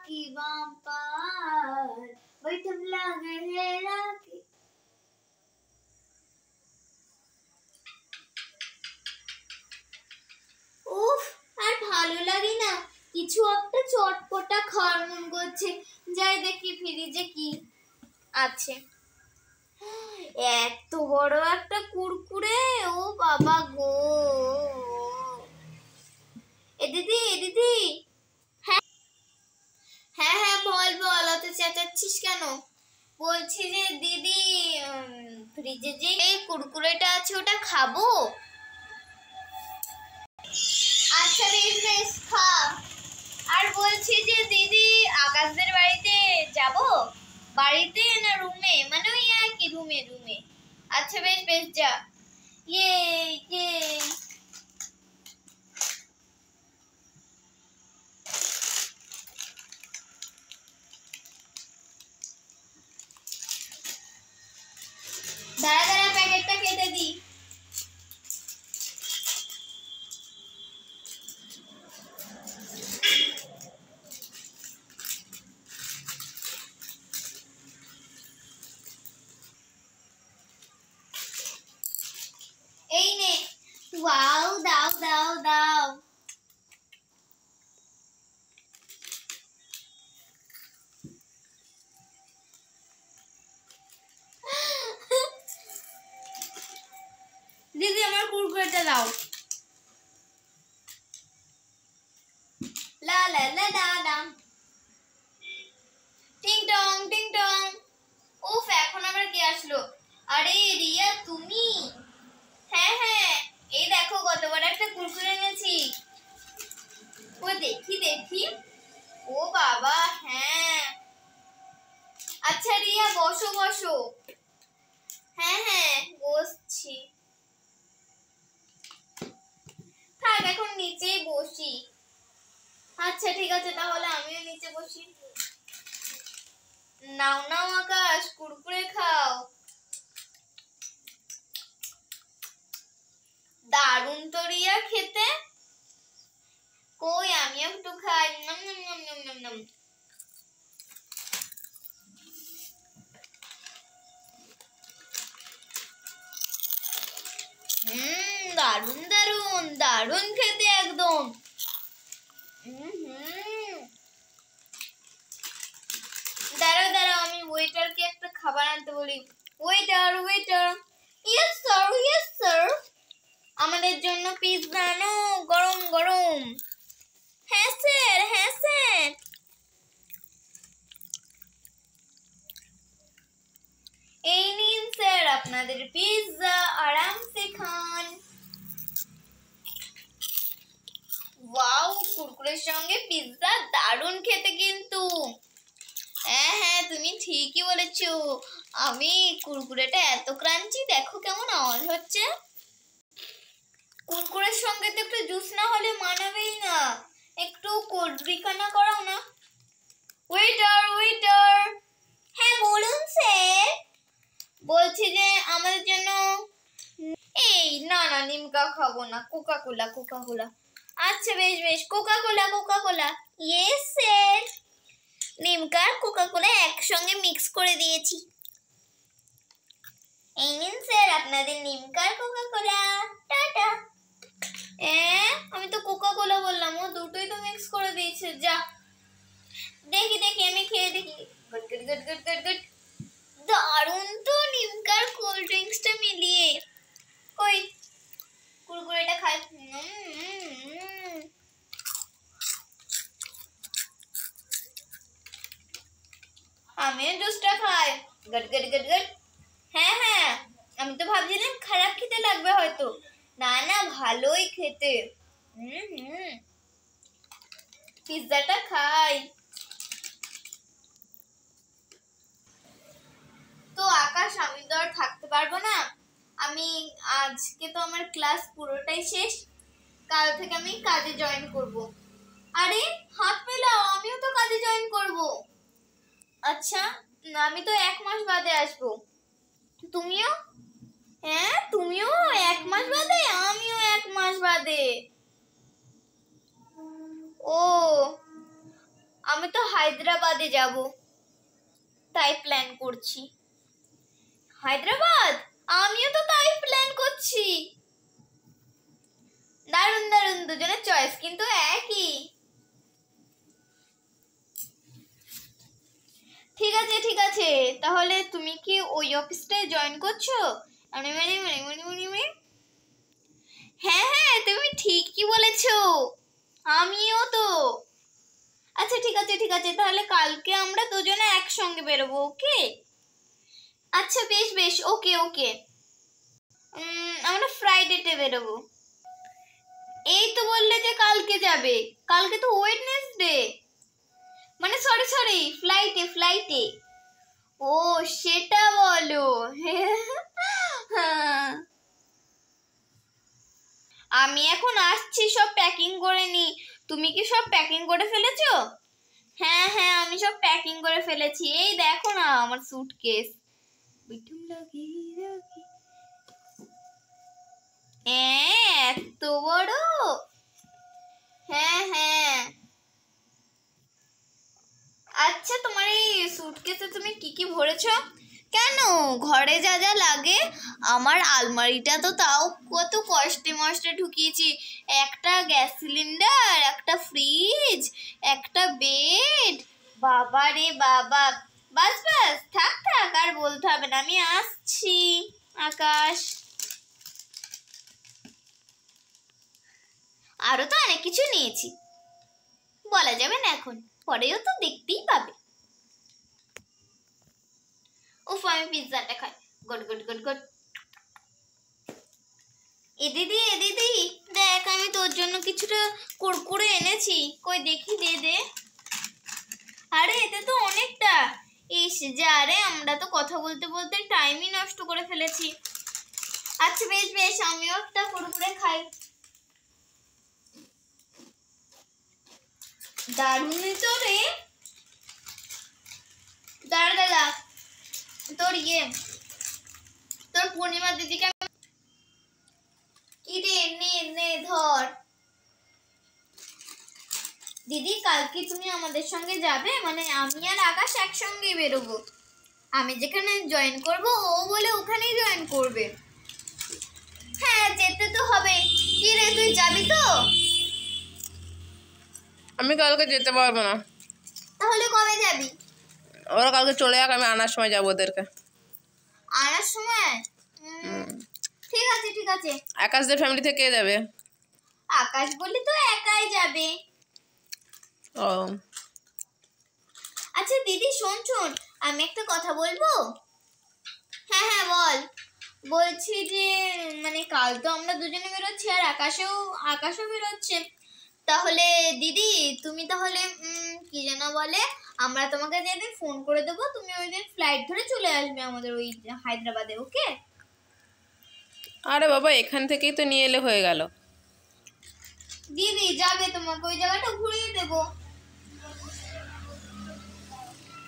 की वाम पार बैठम लागे हेरा की। উফ, আর ভালো লাগে না, কিছু একটা চটপটা খাওয়ার মন করছে। যাই দেখি ফ্রিজে কি আছে। এত বড় একটা কুরকুরে, ও বাবা গো। এ দিদি, এ দিদি। হ্যাঁ হ্যাঁ হ্যাঁ, বল বল, অত চেঁচাচ্ছিস কেন? বলছি যে দিদি, ফ্রিজে যে এই কুরকুরেটা আছে ওটা খাবো? আচ্ছা বেশ বেশ, খা। আর বলছি যে দিদি, আকাশদের বাড়িতে যাব? বাড়িতে না রুমে? মানে ওই আর কি, রুমে রুমে। আচ্ছা বেশ বেশ, যা। ইয়ে ইয়ে দাঁড়া দাঁড়া, প্যাকেটটা কেটে দি। এই নে। ওয়াও, দাও দাও দাও। দিদি, আমার কুরকুরেটা দাও। লা লা লা লা লা। টিং টং টিং টং। উফ, এখন আবার কে আসলো? আরে রিয়া, তুমি? হ্যাঁ হ্যাঁ, এই দেখো কত বড় একটা কুরকুরে এনেছি। ও দেখি দেখি। ও বাবা, হ্যাঁ। আচ্ছা রিয়া, বসো বসো। হ্যাঁ হ্যাঁ, বসছি। থাক, এখন নিচেই বসি। আচ্ছা ঠিক আছে, তাহলে আমিও নিচে বসি। নাও নাও আকাশ, কুরকুরে খাও। দারুণ তো রিয়া খেতে। কই, আমি একটু খাই। নম নম নম নম নম নম। দারুণ দারুণ দারুণ খেতে একদম। দাঁড়াও দাঁড়াও, আমি ওয়েটারকে একটা খাবার আনতে বলি। Waiter waiter. Yes sir, yes sir. আমাদের জন্য পিৎজা আনো, গরম গরম। হ্যাঁ স্যার, হ্যাঁ স্যার। এই নিন স্যার আপনাদের পিৎজা, আরামসে খান। ওয়াও, কুরকুরের সঙ্গে পিৎজা দারুণ খেতে কিন্তু। হ্যাঁ হ্যাঁ, তুমি ঠিকই বলেছো। আমি কুরকুরেটা এত ক্রাঞ্চি, দেখো কেমন আওয়াজ হচ্ছে। কুরকুরের সঙ্গে তো একটু জুস না হলে মানাবেই না। একটু কোল্ড ড্রিঙ্ক আনা করাও না। Waiter waiter. হ্যাঁ বলুন স্যার। বলছি যে আমাদের জন্য, এই না না, নিমকা খাবো না, কোকা কোলা কোকা কোলা। আচ্ছা বেশ বেশ, coca cola coca cola. Yes sir. নিমকা আর কোকা কোলা একসঙ্গে মিক্স করে দিয়েছি। এই নিন স্যার আপনাদের নিমকা আর কোকা কোলা। টাটা। আমি তো কোকা কোলা বললাম, ও দুটোই তো মিক্স করে দিয়েছে। যা, দেখি দেখি, আমি খেয়ে দেখি। Good good good good good good. দারুণ তো নিমকা আর কোল্ড ড্রিঙ্কসটা মিলিয়ে। কই, কুরকুরেটা খাই। আমিও জুসটা খাই। Goat goat goat goat. হ্যাঁ হ্যাঁ, আমি তো ভাবছিলাম খারাপ খেতে লাগবে হয়তো। না না, ভালোই খেতে। পিৎজাটা খাই। তো আকাশ, আমি তো আর থাকতে পারবো না। আমি আজকে তো আমার ক্লাস পুরোটাই শেষ। কাল থেকে আমি কাজে জয়েন করব। আরে হাত মেলাও, আমিও তো কাজে জয়েন করব। আচ্ছা, আমি তো 1 মাস বাদে আসবো। তুমিও? হ্যাঁ, তুমিও 1 মাস বাদে, আমিও 1 মাস বাদে। ও আমি তো হায়দ্রাবাদে যাব, তাই প্ল্যান করছি। হায়দ্রাবাদ? আমিও তো তাই প্ল্যান করছি। দারুণ দারুণ, দুজনের চয়েস কিন্তু একই। ঠিক আছে ঠিক আছে, তাহলে তুমি কি ওই অফিসটায় জয়েন করছো? হ্যাঁ হ্যাঁ, তুমি ঠিকই বলেছো, আমিও তো। আচ্ছা ঠিক আছে ঠিক আছে, তাহলে কালকে আমরা দুজনে একসঙ্গে বেরোবো, ওকে? আচ্ছা বেশ বেশ, ওকে ওকে। আমরা ফ্রাইডেতে বেরোবো। এই তো বললে যে কালকে যাবে, কালকে তো ওয়েডনেসডে, মানে সরি সরি, ফ্লাইটে ফ্লাইটে। ও সেটা বলো। হ্যাঁ, আমি এখন আসছি, সব প্যাকিং করে নি। তুমি কি সব প্যাকিং করে ফেলেছো? হ্যাঁ হ্যাঁ, আমি সব প্যাকিং করে ফেলেছি, এই দেখো না আমার সুটকেস। এত বড়? হ্যাঁ হ্যাঁ। আচ্ছা, তোমার এই সুটকেসে তুমি কি কি ভরেছো? কেন, ঘরে যা যা লাগে, আমার আলমারিটা তো তাও কত কষ্টে মষ্টে ঢুকিয়েছি। একটা গ্যাস সিলিন্ডার, একটা ফ্রিজ, একটা বেড, বাবা রে বাবা। বাস বাস, থাক থাক, আর বলতে হবে না, আমি আসছি। আকাশ, আরো তো অনেক কিছু নিয়েছি, বলা যাবে না এখন, পরেও তো দেখতেই পাবে। উফ, আমি পিৎজাটা খাই, গুড গুড গুড গুড। এ দিদি এ দিদি, দেখ আমি তোর জন্য কিছুটা কুরকুরে এনেছি, কই দেখি, দে দে। আরে এতে তো অনেকটা। ইস, যা রে, আমরা তো কথা বলতে বলতে টাইমই নষ্ট করে ফেলেছি। আচ্ছা বেশ বেশ, আমিও একটা কুরকুরে খাই। দারুণ তো রে। দাঁড়া দাদা, তোর তোর পূর্ণিমা দিদিকে কি রে, নে নে ধর। দিদি, কালকে তুমি আমাদের সঙ্গে যাবে? মানে আমি আর আকাশ একসঙ্গে বেরোবো। আমি যেখানে জয়েন করব, ও বলে ওখানেই জয়েন করবে। হ্যাঁ, যেতে তো হবে। কি রে, তুই যাবি তো? আমি কালকে যেতে পারবো না। তাহলে কবে যাবি? ওরা কালকে চলে যাক, আমি আনার সময় যাবো ওদেরকে। আনার সময়? ঠিক আছে ঠিক আছে। আকাশদের ফ্যামিলি থেকে কে যাবে? আকাশ বলি তো একাই যাবে। ও আচ্ছা দিদি, শোন শোন, আমি একটা কথা বলবো। হ্যাঁ হ্যাঁ বল। বলছি যে, মানে কাল তো আমরা দুজনে বেরোচ্ছি, আর আকাশও বেরোচ্ছে। তাহলে দিদি, তুমি তাহলে কি যেন বলে, আমরা তোমাকে যেদিন ফোন করে দেবো, তুমি ওই দিন ফ্লাইট ধরে চলে আসবে আমাদের ওই হায়দ্রাবাদে, ওকে? আরে বাবা, এখান থেকেই তো নিয়ে এলে হয়ে গেল। দিদি যাবে, তোমাকে ওই জায়গাটা ঘুরিয়ে দেবো।